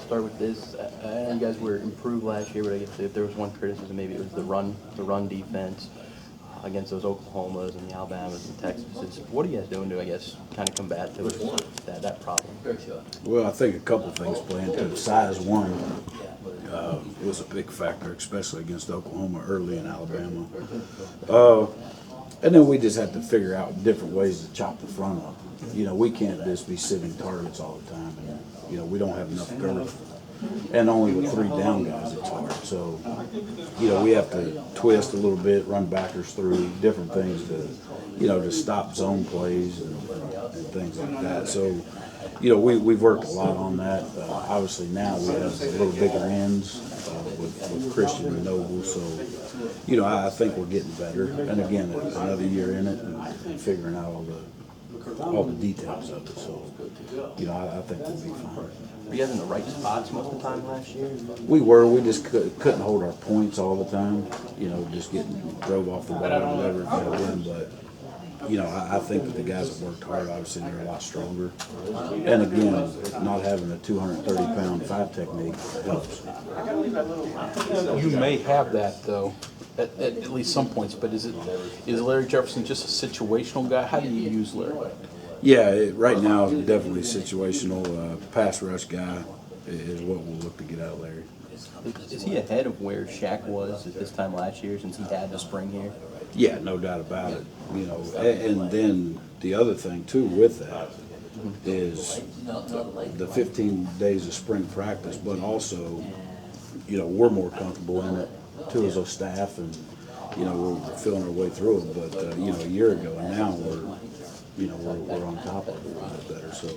start with this. I know you guys were improved last year, but I guess if there was one criticism, maybe it was the run defense against those Oklahomas and the Alabamas and Texases. What are you guys doing to, I guess, kind of combat that problem? Well, I think a couple things play into it. Size one was a big factor, especially against Oklahoma early in Alabama. And then we just had to figure out different ways to chop the front up. You know, we can't just be sitting targets all the time. And, you know, we don't have enough girth. And only with 3 down guys, it's hard. So, you know, we have to twist a little bit, run backers through, different things to, you know, to stop zone plays and things like that. So, you know, we've worked a lot on that. Obviously now we have a little bigger ends with Christian and Noble. So, you know, I think we're getting better. And again, another year in it and figuring out all the details of it. So, you know, I think we'll be fine. Were you guys in the right spots most of the time last year? We were. We just couldn't hold our points all the time. You know, just getting drove off the ball or whatever, got a win. But, you know, I think that the guys that worked hard, obviously, they're a lot stronger. And again, not having a 230-pound 5 technique helps. You may have that, though, at least some points, but is Larry Jefferson just a situational guy? How do you use Larry? Yeah, right now, definitely situational. Pass rush guy is what we'll look to get out of Larry. Is he ahead of where Shaq was at this time last year since he had the spring here? Yeah, no doubt about it. You know, and then the other thing too with that is the 15 days of spring practice, but also, you know, we're more comfortable in it too as a staff, and you know we're feeling our way through it. But you know, a year ago and now we're on top of it a lot better. So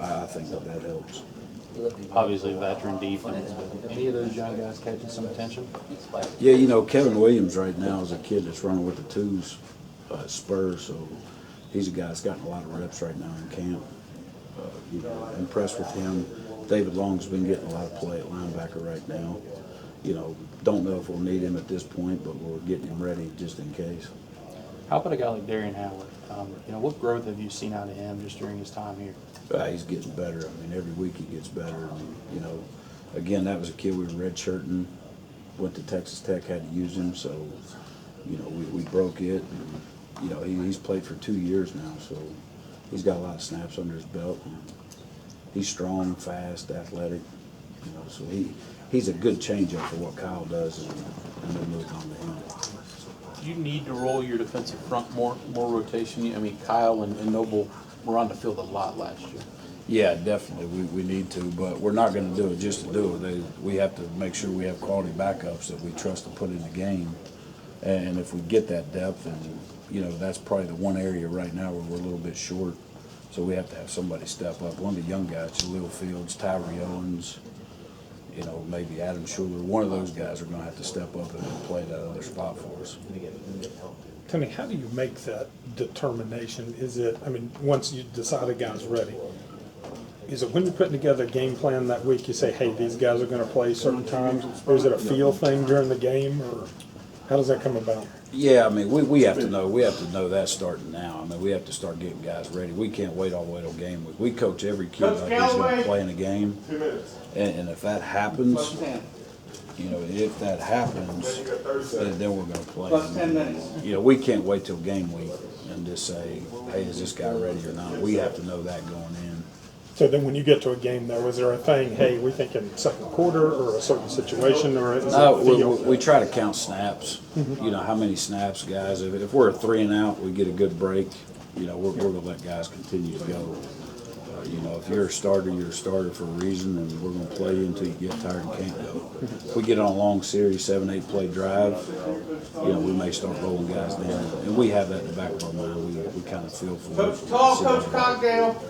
I think that helps. Obviously, veteran defense, but any of those young guys catching some attention? Yeah, you know, Kevin Williams right now is a kid that's running with the 2s at Spurs, so he's a guy that's gotten a lot of reps right now in camp. You know, impressed with him. David Long's been getting a lot of play at linebacker right now. You know, don't know if we'll need him at this point, but we're getting him ready just in case. How about a guy like Darian Howard? You know, what growth have you seen out of him just during his time here? He's getting better. I mean, every week he gets better. And, you know, again, that was a kid we were redshirting. Went to Texas Tech, had to use him. So, you know, we broke it. And, you know, he's played for 2 years now. So he's got a lot of snaps under his belt. And he's strong, fast, athletic. You know, so he's a good changeup for what Kyle does, and then move on to him. Do you need to roll your defensive front more rotation? I mean, Kyle and Noble were on the field a lot last year. Yeah, definitely. We need to, but we're not going to do it just to do it. We have to make sure we have quality backups that we trust to put in the game. And if we get that depth, and you know, that's probably the one area right now where we're a little bit short. So we have to have somebody step up. One of the young guys, Jaleel Fields, Tyree Owens, you know, maybe Adam Schuler. One of those guys are going to have to step up and play that other spot for us. Tell me, how do you make that determination? Is it, I mean, once you decide a guy's ready, is it when you're putting together a game plan that week, you say, hey, these guys are going to play certain times, or is it a feel thing during the game, or how does that come about? Yeah, I mean, we have to know. We have to know that starting now. I mean, we have to start getting guys ready. We can't wait all the way till game week. We coach every kid like he's going to play in a game, and if that happens, you know, if that happens, then we're going to play. You know, we can't wait till game week and just say, hey, is this guy ready or not? We have to know that going in. So then when you get to a game, though, is there a thing, hey, we think in second quarter or a certain situation, or is it feel? We try to count snaps. You know, how many snaps, guys. If we're a 3 and out, we get a good break. You know, we're going to let guys continue to go. You know, if you're a starter, you're a starter for a reason, and we're going to play you until you get tired and can't go. If we get on a long series, 7-8 play drive, you know, we may start rolling guys down. And we have that in the back of our mind. We kind of feel for it. Coach Cogdale.